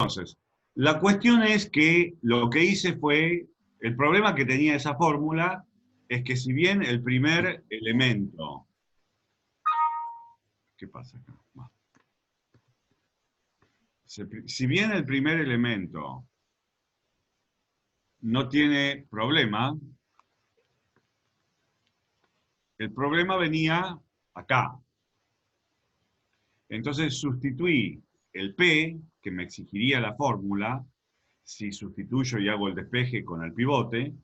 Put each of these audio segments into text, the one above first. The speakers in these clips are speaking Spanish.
Entonces, la cuestión es que lo que hice fue, el problema que tenía esa fórmula es que si bien el primer elemento, ¿qué pasa acá? Si bien el primer elemento no tiene problema, el problema venía acá. Entonces sustituí el P, que me exigiría la fórmula, si sustituyo y hago el despeje con el pivote,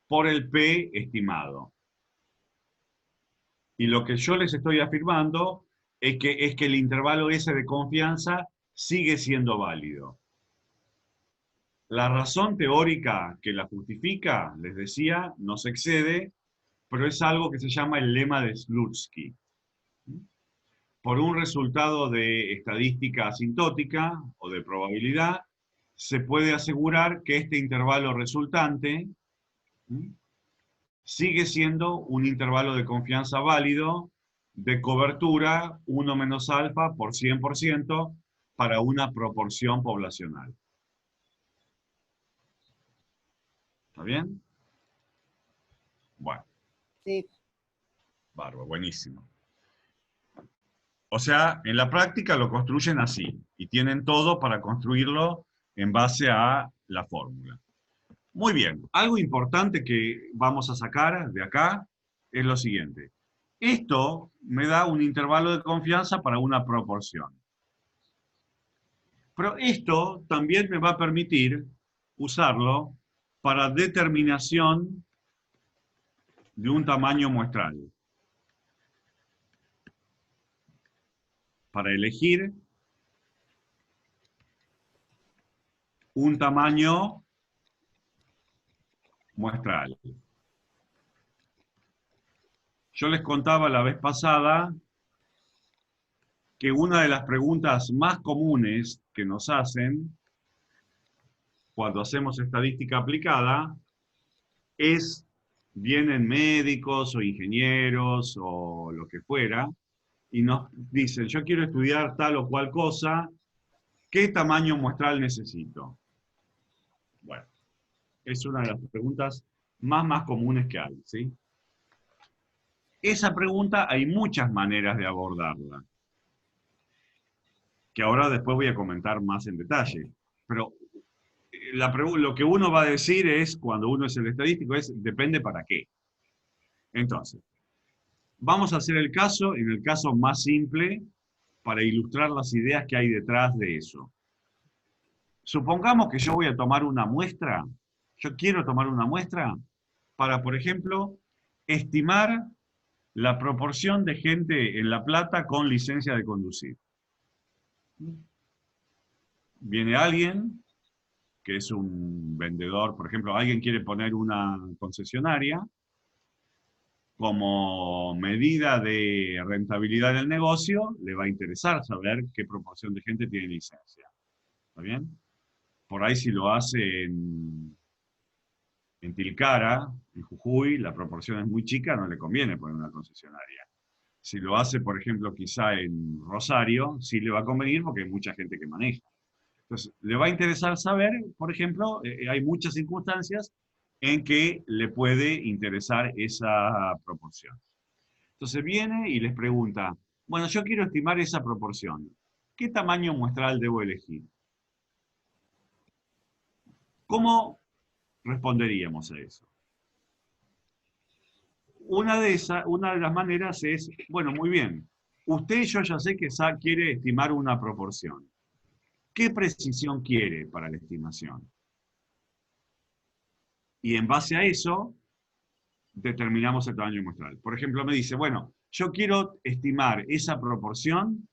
por el P estimado. Y lo que yo les estoy afirmando es que el intervalo ese de confianza sigue siendo válido. La razón teórica que la justifica, les decía, no se excede, pero es algo que se llama el lema de Slutsky. Por un resultado de estadística asintótica o de probabilidad, se puede asegurar que este intervalo resultante sigue siendo un intervalo de confianza válido de cobertura 1 menos alfa por 100% para una proporción poblacional. ¿Está bien? Bueno. Sí. Bárbaro, buenísimo. O sea, en la práctica lo construyen así y tienen todo para construirlo en base a la fórmula. Muy bien, algo importante que vamos a sacar de acá es lo siguiente. Esto me da un intervalo de confianza para una proporción. Pero esto también me va a permitir usarlo para determinación de un tamaño muestral. Para elegir un tamaño muestral. Yo les contaba la vez pasada que una de las preguntas más comunes que nos hacen cuando hacemos estadística aplicada es, vienen médicos o ingenieros o lo que fuera, y nos dicen, yo quiero estudiar tal o cual cosa, ¿qué tamaño muestral necesito? Bueno, es una de las preguntas más comunes que hay, ¿sí? Esa pregunta hay muchas maneras de abordarla, que ahora después voy a comentar más en detalle. Pero lo que uno va a decir es, cuando uno es el estadístico, es depende para qué. Entonces, vamos a hacer el caso, en el caso más simple, para ilustrar las ideas que hay detrás de eso. Supongamos que yo voy a tomar una muestra, yo quiero tomar una muestra para, por ejemplo, estimar la proporción de gente en La Plata con licencia de conducir. Viene alguien que es un vendedor, por ejemplo, alguien quiere poner una concesionaria, como medida de rentabilidad del negocio, le va a interesar saber qué proporción de gente tiene licencia. ¿Está bien? Por ahí si lo hace en Tilcara, en Jujuy, la proporción es muy chica, no le conviene poner una concesionaria. Si lo hace, por ejemplo, quizá en Rosario, sí le va a convenir porque hay mucha gente que maneja. Entonces, le va a interesar saber, por ejemplo, hay muchas circunstancias en que le puede interesar esa proporción. Entonces viene y les pregunta, bueno, yo quiero estimar esa proporción. ¿Qué tamaño muestral debo elegir? ¿Cómo responderíamos a eso? Una de las maneras es, bueno, muy bien, usted yo ya sé que quiere estimar una proporción. ¿Qué precisión quiere para la estimación? Y en base a eso, determinamos el tamaño muestral. Por ejemplo, me dice, bueno, yo quiero estimar esa proporción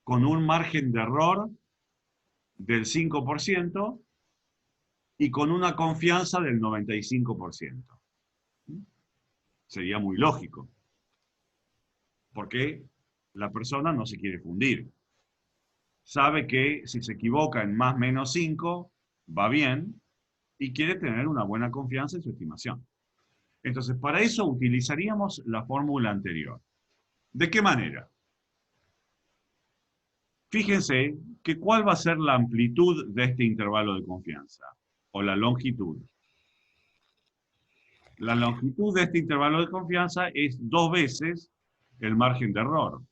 con un margen de error del 5% y con una confianza del 95%. Sería muy lógico, porque la persona no se quiere fundir. Sabe que si se equivoca en más o menos 5, va bien, y quiere tener una buena confianza en su estimación. Entonces, para eso utilizaríamos la fórmula anterior. ¿De qué manera? Fíjense que cuál va a ser la amplitud de este intervalo de confianza, o la longitud. La longitud de este intervalo de confianza es 2 veces el margen de error.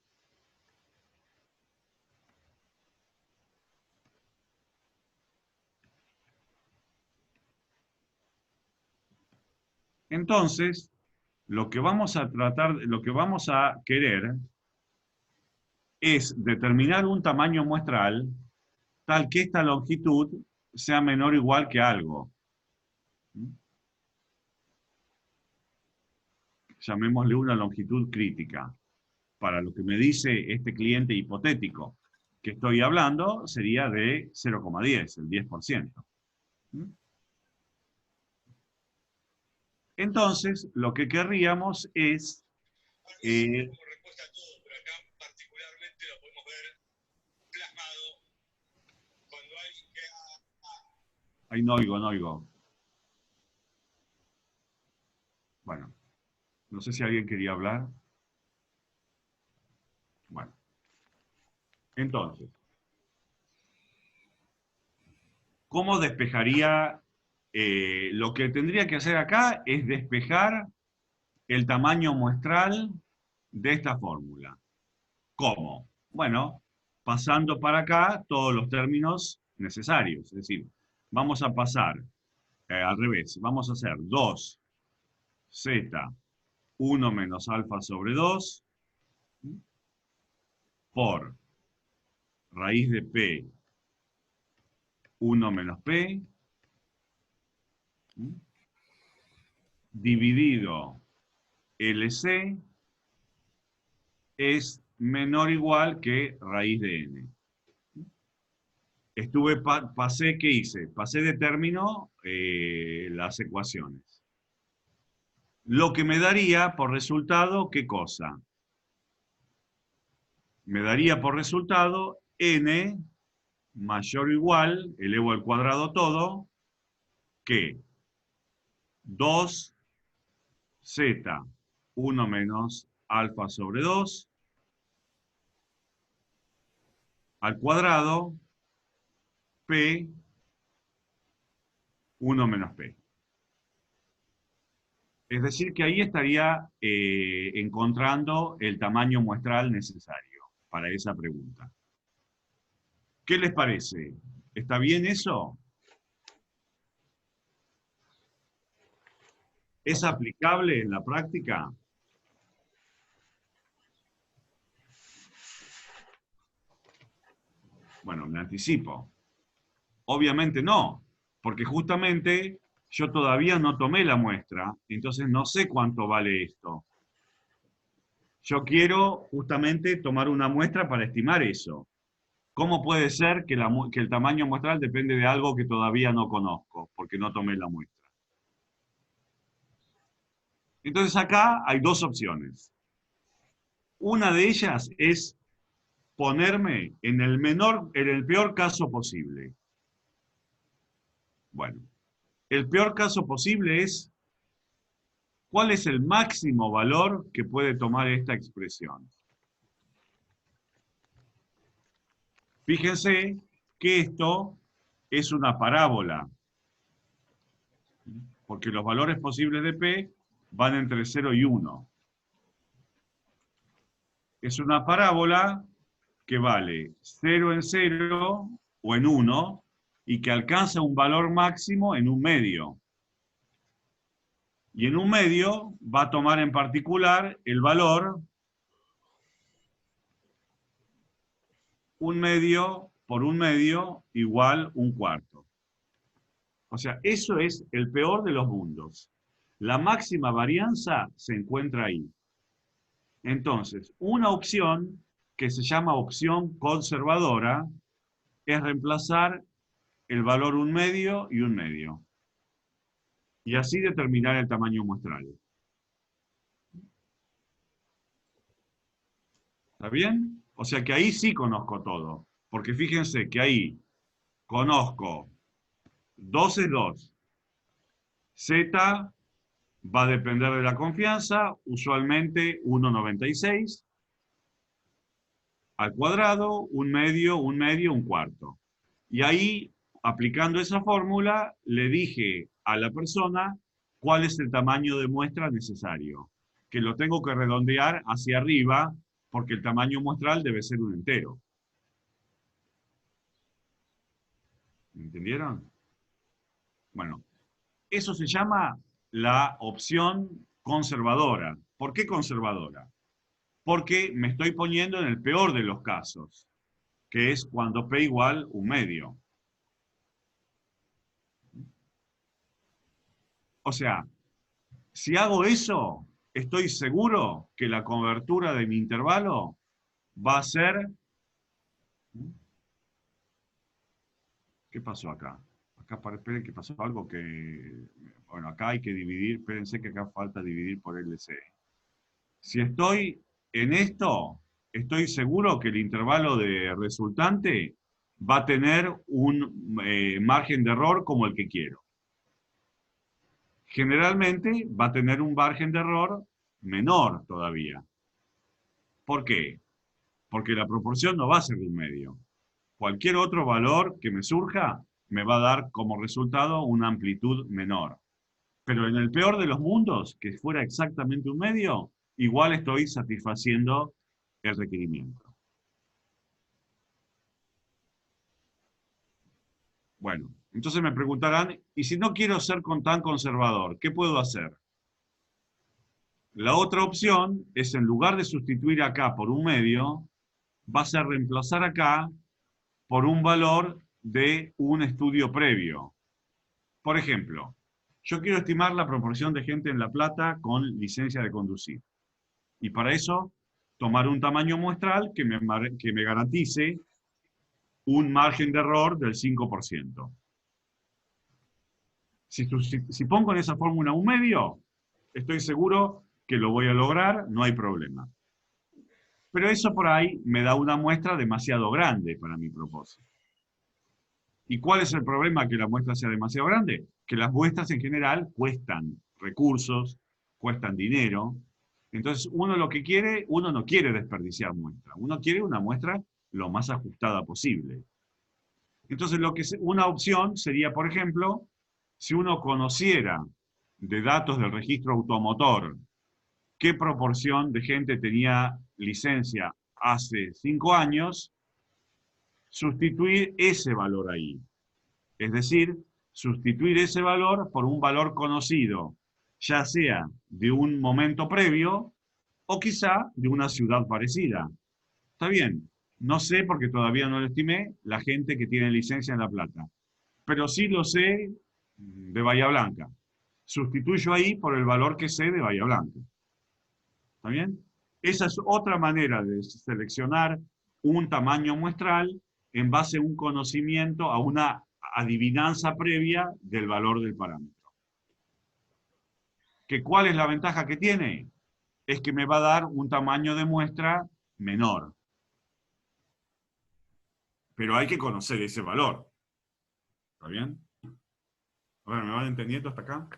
Entonces, lo que vamos a tratar, lo que vamos a querer es determinar un tamaño muestral tal que esta longitud sea menor o igual que algo. Llamémosle una longitud crítica. Para lo que me dice este cliente hipotético que estoy hablando, sería de 0,10, el 10%. Entonces, lo que querríamos es... Ahí no oigo, no oigo. Bueno, no sé si alguien quería hablar. Bueno, entonces, ¿cómo despejaría? Lo que tendría que hacer acá es despejar el tamaño muestral de esta fórmula. ¿Cómo? Bueno, pasando para acá todos los términos necesarios. Es decir, vamos a pasar al revés. Vamos a hacer 2z 1 menos alfa sobre 2 por raíz de p 1 menos p dividido LC es menor o igual que raíz de n. Pasé, ¿qué hice? Pasé de término las ecuaciones. Lo que me daría por resultado, ¿qué cosa? Me daría por resultado n mayor o igual, elevo al cuadrado todo, que 2z 1 menos alfa sobre 2 al cuadrado p 1 menos p. Es decir, que ahí estaría encontrando el tamaño muestral necesario para esa pregunta. ¿Qué les parece? ¿Está bien eso? ¿Es aplicable en la práctica? Bueno, me anticipo. Obviamente no, porque justamente yo todavía no tomé la muestra, entonces no sé cuánto vale esto. Yo quiero justamente tomar una muestra para estimar eso. ¿Cómo puede ser que, que el tamaño muestral depende de algo que todavía no conozco, porque no tomé la muestra? Entonces acá hay dos opciones. Una de ellas es ponerme en el peor caso posible. Bueno, el peor caso posible es ¿cuál es el máximo valor que puede tomar esta expresión? Fíjense que esto es una parábola, porque los valores posibles de P van entre 0 y 1. Es una parábola que vale 0 en 0 o en 1 y que alcanza un valor máximo en un medio. Y en un medio va a tomar en particular el valor 1 medio por 1 medio igual 1/4. O sea, eso es el peor de los mundos. La máxima varianza se encuentra ahí. Entonces, una opción que se llama opción conservadora es reemplazar el valor 1 medio y 1 medio. Y así determinar el tamaño muestral. ¿Está bien? O sea que ahí sí conozco todo. Porque fíjense que ahí conozco 2 es 2. Z va a depender de la confianza, usualmente 1,96. al cuadrado, un medio, un cuarto. Y ahí, aplicando esa fórmula, le dije a la persona cuál es el tamaño de muestra necesario, que lo tengo que redondear hacia arriba, porque el tamaño muestral debe ser un entero. ¿Me entendieron? Bueno, eso se llama la opción conservadora. ¿Por qué conservadora? Porque me estoy poniendo en el peor de los casos, que es cuando P igual un medio. O sea, si hago eso, estoy seguro que la cobertura de mi intervalo va a ser... ¿Qué pasó acá? Acá esperen que pasó algo que... Bueno, acá hay que dividir, espérense que acá falta dividir por LC. Si estoy en esto, estoy seguro que el intervalo de resultante va a tener un margen de error como el que quiero. Generalmente va a tener un margen de error menor todavía. ¿Por qué? Porque la proporción no va a ser de un medio. Cualquier otro valor que me surja me va a dar como resultado una amplitud menor. Pero en el peor de los mundos, que fuera exactamente un medio, igual estoy satisfaciendo el requerimiento. Bueno, entonces me preguntarán, ¿y si no quiero ser tan conservador, qué puedo hacer? La otra opción es, en lugar de sustituir acá por un medio, va a ser reemplazar acá por un valor de un estudio previo. Por ejemplo, yo quiero estimar la proporción de gente en La Plata con licencia de conducir. Y para eso, tomar un tamaño muestral que me garantice un margen de error del 5%. Si pongo en esa fórmula un medio, estoy seguro que lo voy a lograr, no hay problema. Pero eso por ahí me da una muestra demasiado grande para mi propósito. ¿Y cuál es el problema que la muestra sea demasiado grande? Que las muestras en general cuestan recursos, cuestan dinero. Entonces uno lo que quiere, uno no quiere desperdiciar muestra, uno quiere una muestra lo más ajustada posible. Entonces una opción sería, por ejemplo, si uno conociera de datos del registro automotor qué proporción de gente tenía licencia hace 5 años, sustituir ese valor ahí. Es decir, sustituir ese valor por un valor conocido, ya sea de un momento previo o quizá de una ciudad parecida. Está bien, no sé porque todavía no lo estimé la gente que tiene licencia en La Plata, pero sí lo sé de Bahía Blanca. Sustituyo ahí por el valor que sé de Bahía Blanca. ¿Está bien? Esa es otra manera de seleccionar un tamaño muestral en base a un conocimiento, a una adivinanza previa del valor del parámetro. ¿Cuál es la ventaja que tiene? Es que me va a dar un tamaño de muestra menor. Pero hay que conocer ese valor. ¿Está bien? A ver, ¿me van entendiendo hasta acá?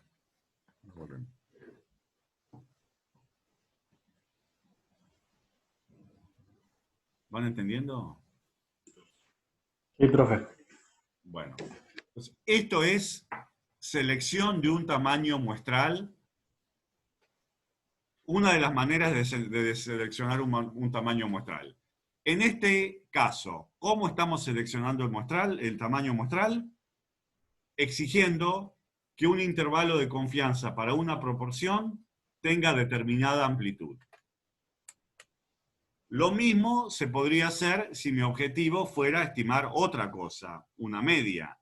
¿Van entendiendo? Sí, profe. Bueno, entonces, esto es selección de un tamaño muestral. Una de las maneras de seleccionar un tamaño muestral. En este caso, ¿cómo estamos seleccionando el tamaño muestral? Exigiendo que un intervalo de confianza para una proporción tenga determinada amplitud. Lo mismo se podría hacer si mi objetivo fuera estimar otra cosa, una media,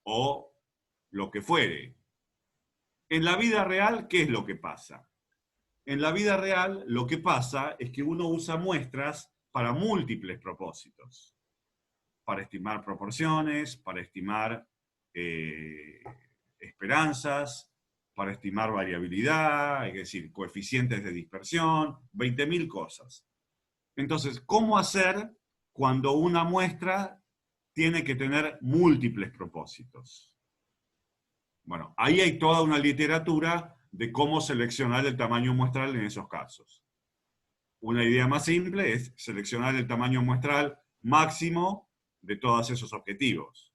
o lo que fuere. En la vida real, ¿qué es lo que pasa? En la vida real, lo que pasa es que uno usa muestras para múltiples propósitos. Para estimar proporciones, para estimar esperanzas, para estimar variabilidad, es decir, coeficientes de dispersión, 20.000 cosas. Entonces, ¿cómo hacer cuando una muestra tiene que tener múltiples propósitos? Bueno, ahí hay toda una literatura de cómo seleccionar el tamaño muestral en esos casos. Una idea más simple es seleccionar el tamaño muestral máximo de todos esos objetivos.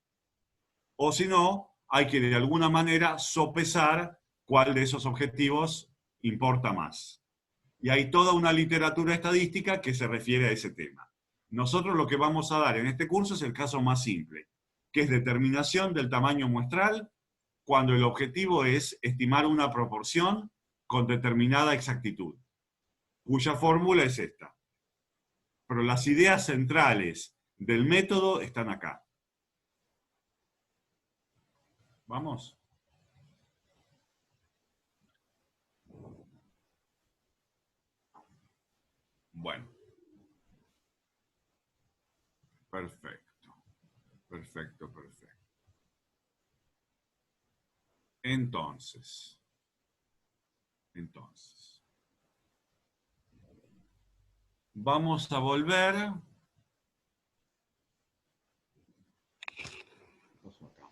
O si no, hay que de alguna manera sopesar cuál de esos objetivos importa más. Y hay toda una literatura estadística que se refiere a ese tema. Nosotros lo que vamos a dar en este curso es el caso más simple, que es determinación del tamaño muestral cuando el objetivo es estimar una proporción con determinada exactitud, cuya fórmula es esta. Pero las ideas centrales del método están acá. ¿Vamos? Bueno. Perfecto. Perfecto, perfecto. Entonces. Vamos a volver. ¿Qué pasó acá?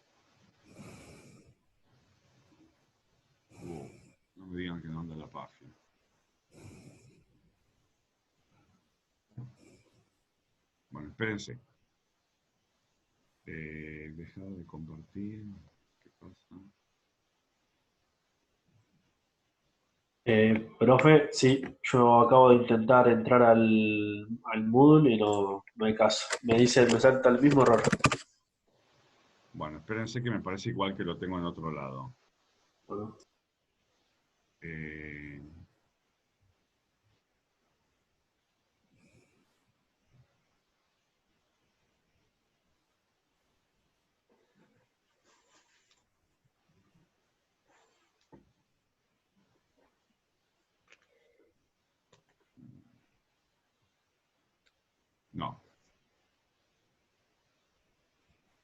No me digan que no anda la página. Bueno, espérense. Dejar de compartir. ¿Qué pasa? Profe, sí, yo acabo de intentar entrar al Moodle y no hay caso. Me salta el mismo error. Bueno, espérense que me parece igual que lo tengo en otro lado. Bueno, Eh, no.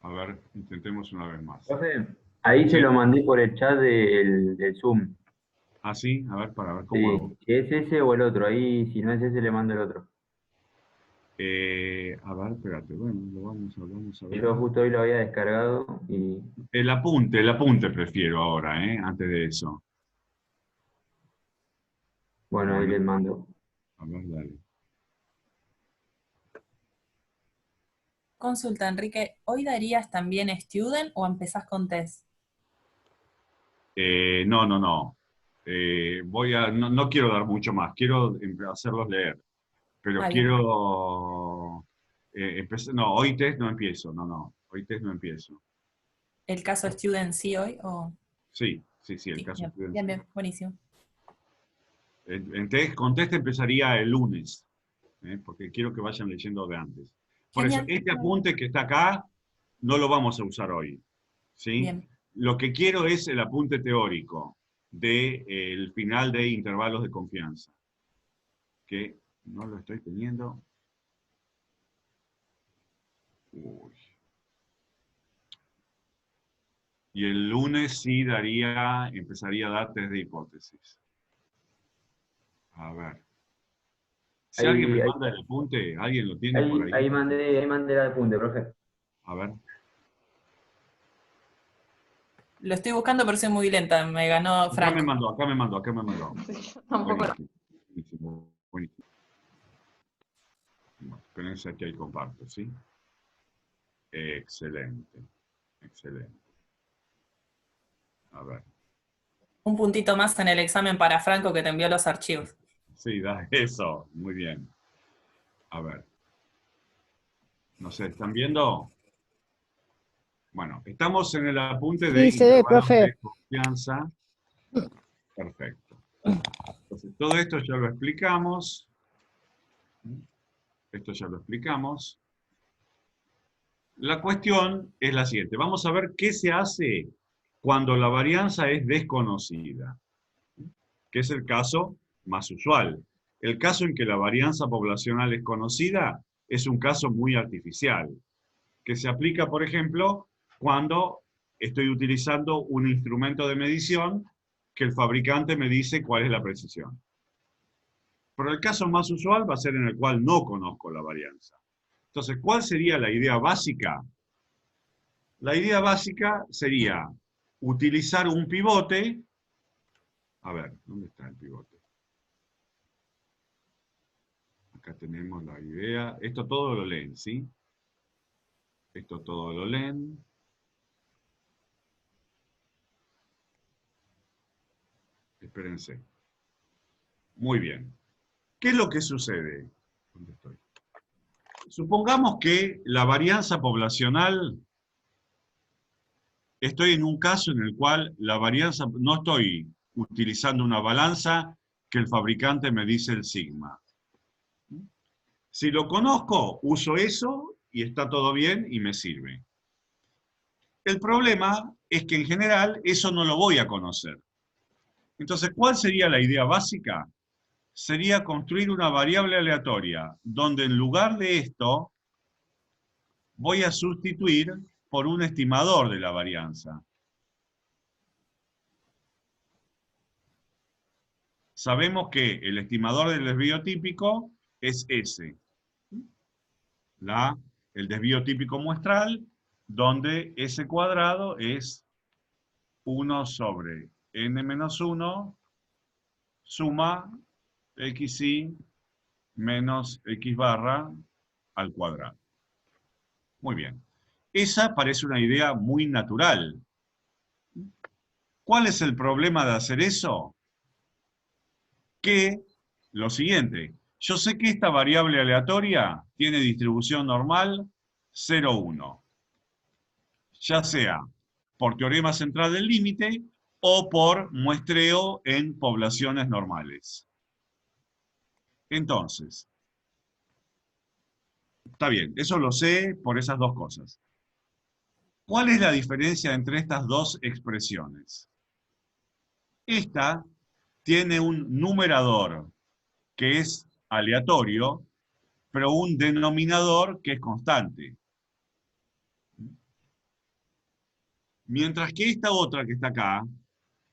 A ver, intentemos una vez más. Profe, ahí se ¿Sí? lo mandé por el chat del Zoom. Ah, sí. A ver, para ver cómo Sí, hago. si es ese o el otro. Ahí, si no es ese, le mando el otro. A ver, espérate. Bueno, lo vamos a ver. Yo justo hoy lo había descargado y El apunte prefiero ahora, antes de eso. bueno, ahí Bueno, les mando. a ver, dale. Consulta, Enrique, ¿hoy darías también student o empezás con test? No, no, no. No quiero dar mucho más, quiero hacerlos leer, pero Bien. quiero empezar. No, hoy test no empiezo, no, hoy test no empiezo. ¿El caso student sí hoy? O... Sí, el Sí, caso bien, estudiantil. bien, bien, buenísimo. Con test empezaría el lunes, porque quiero que vayan leyendo de antes. Por eso, Genial. este apunte que está acá no lo vamos a usar hoy, ¿sí? Bien. Lo que quiero es el apunte teórico del final de intervalos de confianza, que no lo estoy teniendo. Uy. Y el lunes sí empezaría a dar test de hipótesis. A ver. Si alguien me Ahí, ahí, manda el apunte, ¿alguien lo tiene por ahí? ahí mandé el apunte, profe. A ver. Lo estoy buscando, pero soy muy lenta. Me ganó Acá me Franco. mandó. Tampoco lo- Buenísimo. Bueno, espérense aquí, ahí comparto, ¿sí? Excelente. A ver. Un puntito más en el examen para Franco que te envió los archivos. Sí, da eso. Muy bien. A ver. No sé, ¿están viendo? Bueno, estamos en el apunte de Sí, se ve, intervalos profe. de confianza. Perfecto. Entonces, todo esto ya lo explicamos. La cuestión es la siguiente. Vamos a ver qué se hace cuando la varianza es desconocida, que es el caso más usual. El caso en que la varianza poblacional es conocida es un caso muy artificial, que se aplica, por ejemplo, cuando estoy utilizando un instrumento de medición que el fabricante me dice cuál es la precisión. Pero el caso más usual va a ser en el cual no conozco la varianza. Entonces, ¿cuál sería la idea básica? La idea básica sería utilizar un pivote. A ver, ¿dónde está el pivote? Acá tenemos la idea. Esto todo lo leen, ¿sí? Esto todo lo leen. Espérense. Muy bien. ¿Qué es lo que sucede? ¿Dónde estoy? Supongamos que la varianza poblacional, estoy en un caso en el cual la varianza, no estoy utilizando una balanza que el fabricante me dice el sigma. Si lo conozco, uso eso y está todo bien y me sirve. El problema es que en general eso no lo voy a conocer. Entonces, ¿cuál sería la idea básica? Sería construir una variable aleatoria, donde en lugar de esto voy a sustituir por un estimador de la varianza. Sabemos que el estimador del desvío típico es S. El desvío típico muestral, donde S cuadrado es 1 sobre n-1 suma xi menos x barra al cuadrado. Muy bien. Esa parece una idea muy natural. ¿Cuál es el problema de hacer eso? Que, lo siguiente, yo sé que esta variable aleatoria tiene distribución normal 0, 1. Ya sea por teorema central del límite o por muestreo en poblaciones normales. Entonces, está bien, eso lo sé por esas dos cosas. ¿Cuál es la diferencia entre estas dos expresiones? Esta tiene un numerador que es aleatorio, pero un denominador que es constante. Mientras que esta otra que está acá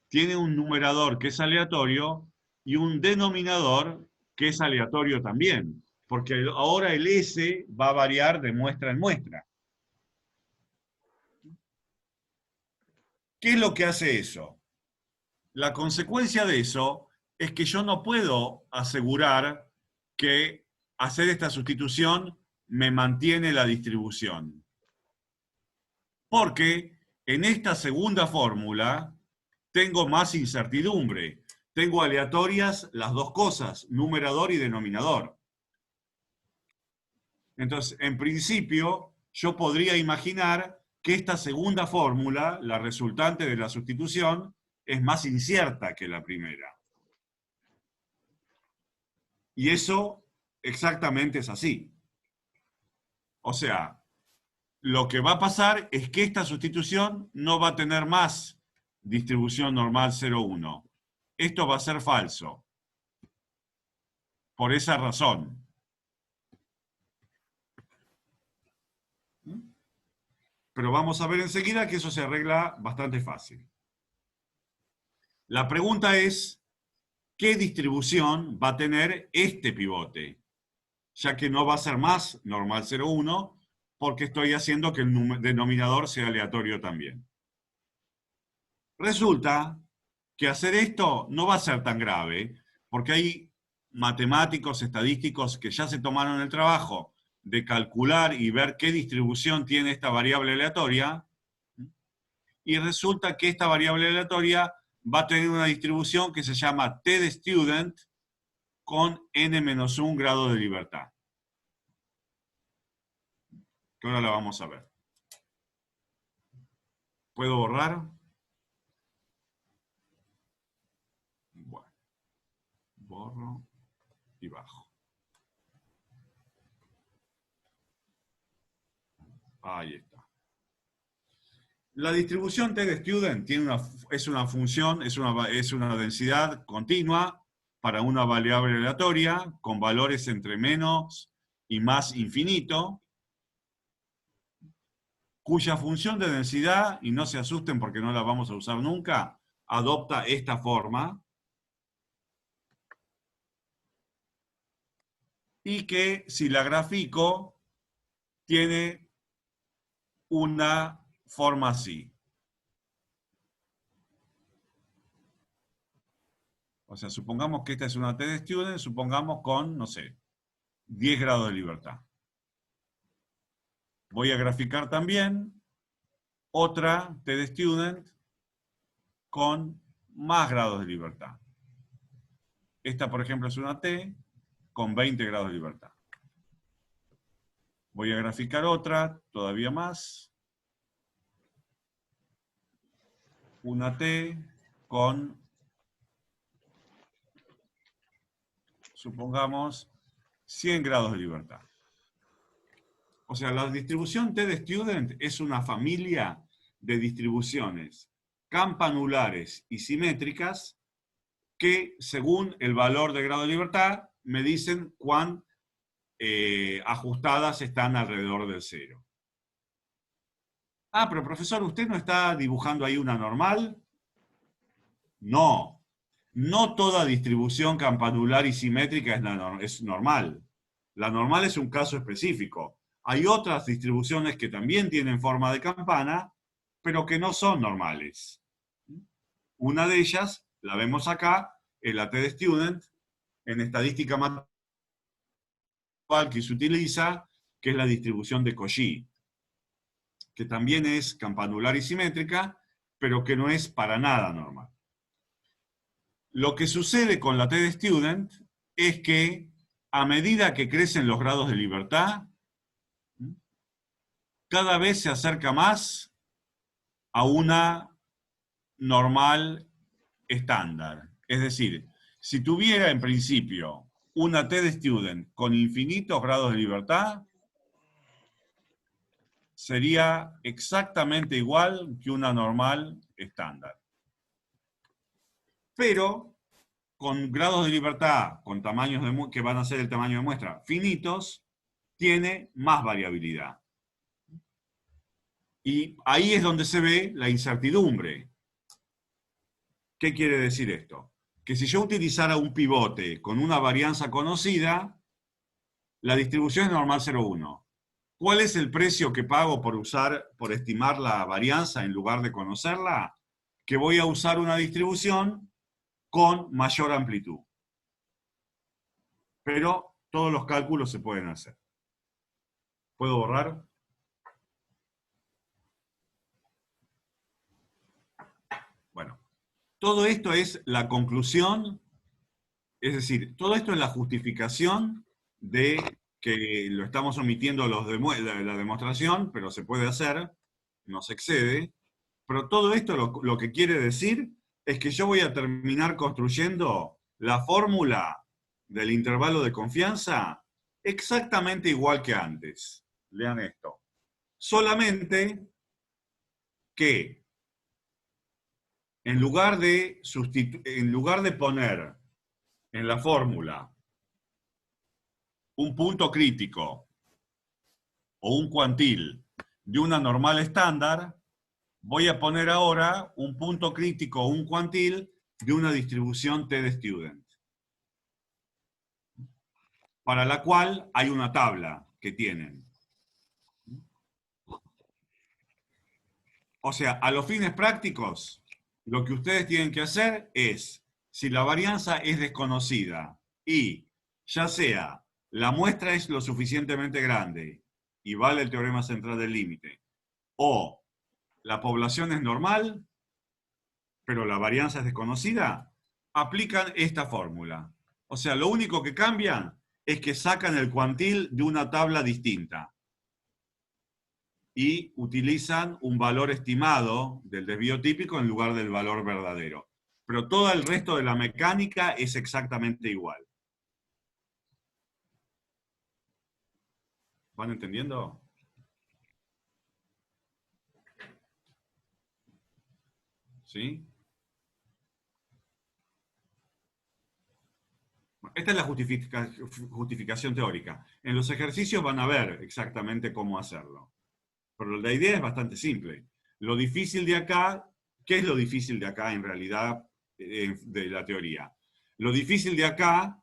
tiene un numerador que es aleatorio y un denominador que es aleatorio también, porque ahora el S va a variar de muestra en muestra. ¿Qué es lo que hace eso? La consecuencia de eso es que yo no puedo asegurar que hacer esta sustitución me mantiene la distribución. Porque en esta segunda fórmula tengo más incertidumbre. Tengo aleatorias las dos cosas, numerador y denominador. Entonces, en principio, yo podría imaginar que esta segunda fórmula, la resultante de la sustitución, es más incierta que la primera. Y eso exactamente es así. O sea, lo que va a pasar es que esta sustitución no va a tener más distribución normal 0,1. Esto va a ser falso. Por esa razón. Pero vamos a ver enseguida que eso se arregla bastante fácil. La pregunta es, ¿qué distribución va a tener este pivote? Ya que no va a ser más normal 0,1, porque estoy haciendo que el denominador sea aleatorio también. Resulta que hacer esto no va a ser tan grave, porque hay matemáticos, estadísticos que ya se tomaron el trabajo de calcular y ver qué distribución tiene esta variable aleatoria, y resulta que esta variable aleatoria va a tener una distribución que se llama t de student con n-1 grado de libertad. Que ahora la vamos a ver. ¿Puedo borrar? Bueno, borro y bajo. Ahí está. La distribución t de student es una función, es una densidad continua para una variable aleatoria con valores entre menos y más infinito, cuya función de densidad, y no se asusten porque no la vamos a usar nunca, adopta esta forma, y que si la grafico tiene una forma así. O sea, supongamos que esta es una t de student, supongamos con, no sé, 10 grados de libertad. Voy a graficar también otra T de student con más grados de libertad. Esta, por ejemplo, es una T con 20 grados de libertad. Voy a graficar otra, todavía más. Una T con, supongamos, 100 grados de libertad. O sea, la distribución T de student es una familia de distribuciones campanulares y simétricas que, según el valor de grado de libertad, me dicen cuán ajustadas están alrededor del cero. Ah, pero profesor, ¿usted no está dibujando ahí una normal? No. No toda distribución campanular y simétrica es normal. La normal es un caso específico. Hay otras distribuciones que también tienen forma de campana, pero que no son normales. Una de ellas, la vemos acá, es la T de student, en estadística matemática que se utiliza, que es la distribución de Cauchy, que también es campanular y simétrica, pero que no es para nada normal. Lo que sucede con la T de student es que a medida que crecen los grados de libertad, cada vez se acerca más a una normal estándar. Es decir, si tuviera en principio una T de student con infinitos grados de libertad, sería exactamente igual que una normal estándar. Pero con grados de libertad, con tamaños que van a ser el tamaño de muestra finitos, tiene más variabilidad. Y ahí es donde se ve la incertidumbre. ¿Qué quiere decir esto? Que si yo utilizara un pivote con una varianza conocida, la distribución es normal 0,1. ¿Cuál es el precio que pago por estimar la varianza en lugar de conocerla? Que voy a usar una distribución con mayor amplitud. Pero todos los cálculos se pueden hacer. ¿Puedo borrar? Bueno, todo esto es la conclusión, es decir, todo esto es la justificación de que lo estamos omitiendo la demostración, pero se puede hacer, no se excede. Pero todo esto lo que quiere decir es que yo voy a terminar construyendo la fórmula del intervalo de confianza exactamente igual que antes. Lean esto. Solamente que en lugar de poner en la fórmula un punto crítico o un cuantil de una normal estándar, voy a poner ahora un punto crítico o un cuantil de una distribución T de student, para la cual hay una tabla que tienen. O sea, a los fines prácticos, lo que ustedes tienen que hacer es, si la varianza es desconocida y ya sea la muestra es lo suficientemente grande y vale el teorema central del límite, o la población es normal, pero la varianza es desconocida, aplican esta fórmula. O sea, lo único que cambian es que sacan el cuantil de una tabla distinta y utilizan un valor estimado del desvío típico en lugar del valor verdadero. Pero todo el resto de la mecánica es exactamente igual. ¿Van entendiendo? ¿Sí? Esta es la justificación teórica. En los ejercicios van a ver exactamente cómo hacerlo. Pero la idea es bastante simple. Lo difícil de acá, ¿qué es lo difícil de acá en realidad de la teoría? Lo difícil de acá,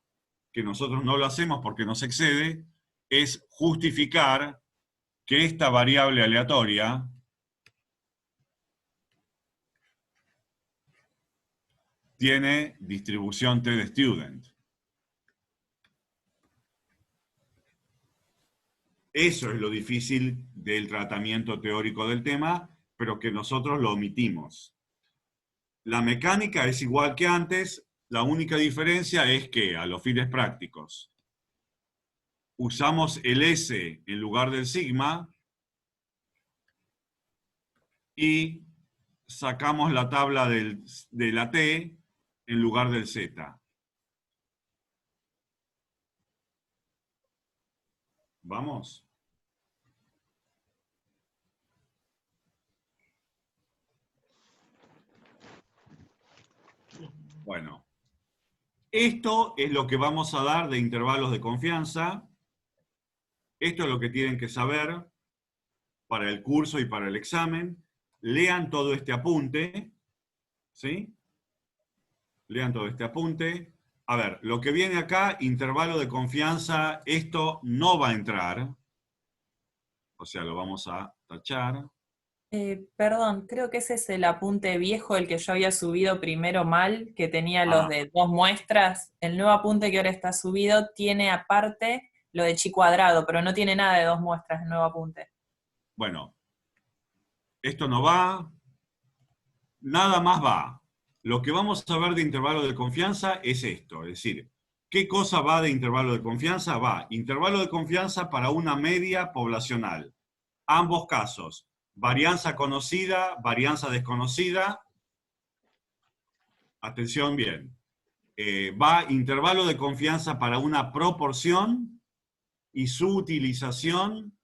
que nosotros no lo hacemos porque nos excede, es justificar que esta variable aleatoria tiene distribución T de student. Eso es lo difícil del tratamiento teórico del tema, pero que nosotros lo omitimos. La mecánica es igual que antes, la única diferencia es que a los fines prácticos usamos el S en lugar del sigma y sacamos la tabla de la T en lugar del Z. ¿Vamos? Bueno, esto es lo que vamos a dar de intervalos de confianza. Esto es lo que tienen que saber para el curso y para el examen. Lean todo este apunte, ¿sí? Lean todo este apunte. A ver, lo que viene acá, intervalo de confianza, esto no va a entrar. O sea, lo vamos a tachar. Perdón, creo que ese es el apunte viejo, el que yo había subido primero mal, que tenía los Ah. de 2 muestras. El nuevo apunte que ahora está subido tiene aparte lo de chi cuadrado, pero no tiene nada de 2 muestras el nuevo apunte. Bueno, esto no va, nada más va. Lo que vamos a ver de intervalo de confianza es esto, es decir, ¿qué cosa va de intervalo de confianza? Va intervalo de confianza para una media poblacional. Ambos casos, varianza conocida, varianza desconocida. Atención bien. Va intervalo de confianza para una proporción y su utilización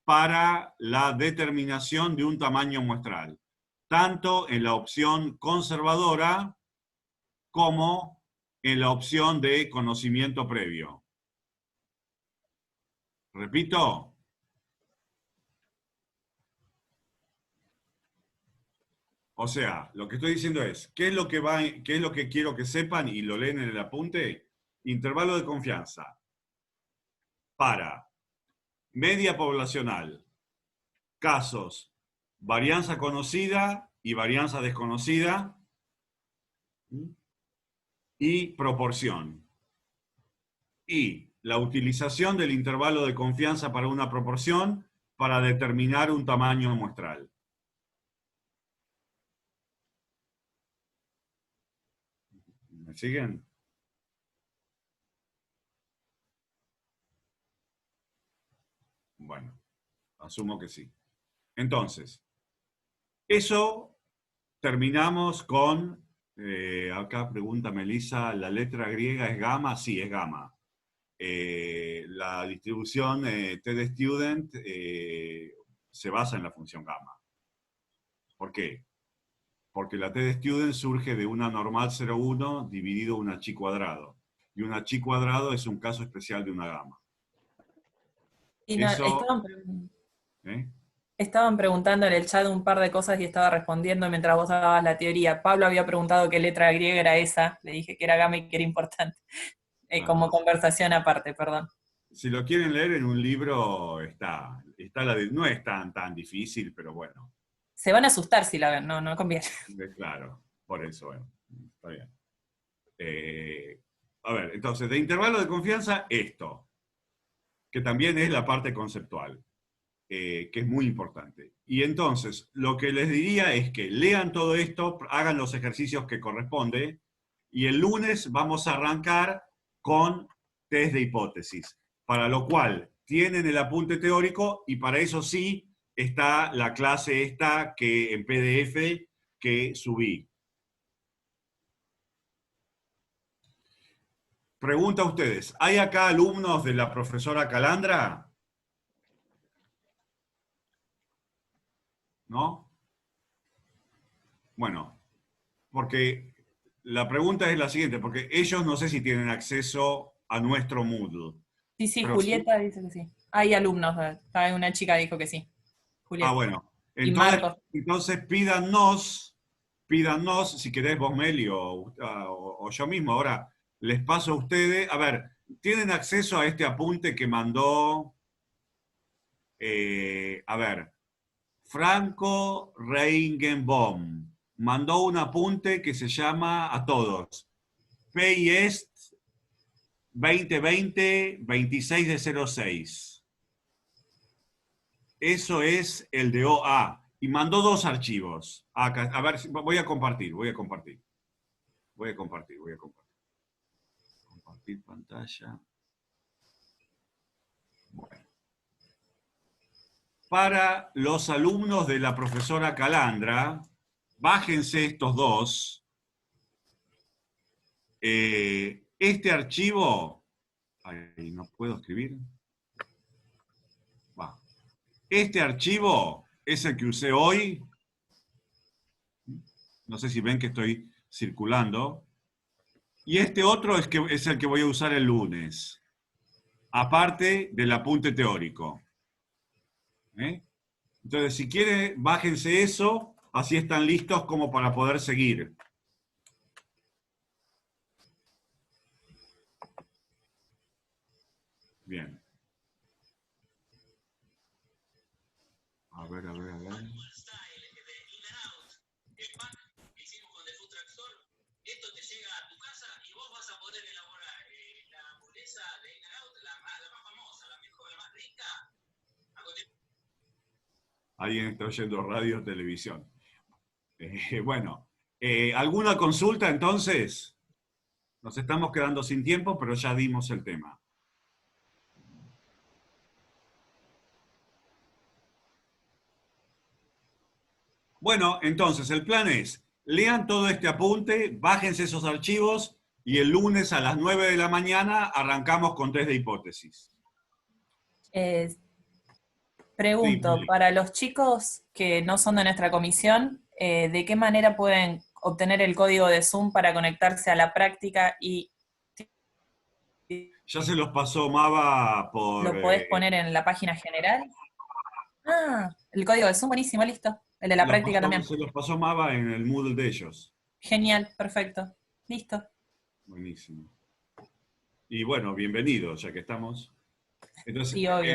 para la determinación de un tamaño muestral, tanto en la opción conservadora como en la opción de conocimiento previo. Repito. O sea, lo que estoy diciendo es, ¿qué es lo que quiero que sepan y lo leen en el apunte? Intervalo de confianza para media poblacional, casos, varianza conocida y varianza desconocida, y proporción. Y la utilización del intervalo de confianza para una proporción para determinar un tamaño muestral. ¿Me siguen? Bueno, asumo que sí. Entonces, eso terminamos con, acá pregunta Melissa, ¿la letra griega es gamma? Sí, es gamma. La distribución TD-Student se basa en la función gamma. ¿Por qué? Porque la TD-Student surge de una normal 0,1 dividido una chi cuadrado. Y una chi cuadrado es un caso especial de una gamma. Y no, Eso, ¿eh? estaban preguntando en el chat un par de cosas y estaba respondiendo mientras vos dabas la teoría. Pablo había preguntado qué letra griega era esa, le dije que era gamma y que era importante. Como conversación aparte, perdón. Si lo quieren leer en un libro, no es tan difícil, pero bueno. Se van a asustar si la ven, no conviene. Claro, por eso, bueno, está bien. A ver, entonces, de intervalo de confianza, esto, que también es la parte conceptual, que es muy importante. Y entonces, lo que les diría es que lean todo esto, hagan los ejercicios que corresponde, y el lunes vamos a arrancar con test de hipótesis, para lo cual tienen el apunte teórico, y para eso sí está la clase esta que en PDF que subí. Pregunta a ustedes, ¿hay acá alumnos de la profesora Calandra? ¿No? Bueno, porque la pregunta es la siguiente, porque ellos no sé si tienen acceso a nuestro Moodle. Sí, Pero Julieta dice que sí. Hay alumnos, una chica dijo que sí. Julieta. Bueno. Y Marcos. Entonces pídannos, si querés vos, Meli, o yo mismo, ahora les paso a ustedes. A ver, ¿tienen acceso a este apunte que mandó, a ver, Franco Regenbaum? Mandó un apunte que se llama a todos. PIEST 2020-26 de 06. Eso es el de OA. Y mandó 2 archivos. Acá, a ver, voy a compartir. Compartir pantalla. Bueno. Para los alumnos de la profesora Calandra, bájense estos 2. Este archivo... Ay, no puedo escribir. Va. Este archivo es el que usé hoy. No sé si ven que estoy circulando. Y este otro es el que voy a usar el lunes. Aparte del apunte teórico. Entonces, si quieren, bájense eso, así están listos como para poder seguir. Bien. A ver. Esto te llega a tu casa y vos vas a poder elaborar la hamburguesa de In-N-Out, la más famosa, la mejor, la más rica. Alguien está oyendo radio o televisión. Bueno, ¿alguna consulta entonces? Nos estamos quedando sin tiempo, pero ya dimos el tema. Bueno, entonces el plan es, lean todo este apunte, bájense esos archivos y el lunes a las 9 de la mañana arrancamos con test de hipótesis. Pregunto, Sí. para los chicos que no son de nuestra comisión, ¿de qué manera pueden obtener el código de Zoom para conectarse a la práctica y Ya se los pasó Mava por... lo podés poner en la página general? Ah, el código de Zoom, buenísimo, listo. El de la práctica también. Se los pasó Mava en el Moodle de ellos. Genial, perfecto. Listo. Buenísimo. Y bueno, bienvenidos, ya que estamos. Entonces, Sí, obvio.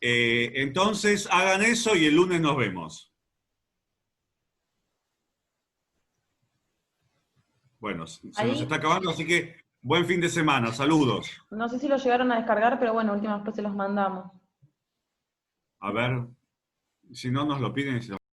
Entonces, hagan eso y el lunes nos vemos. Bueno, se nos está acabando, así que buen fin de semana. Saludos. No sé si lo llegaron a descargar, pero bueno, última después se los mandamos. A ver, si no nos lo piden,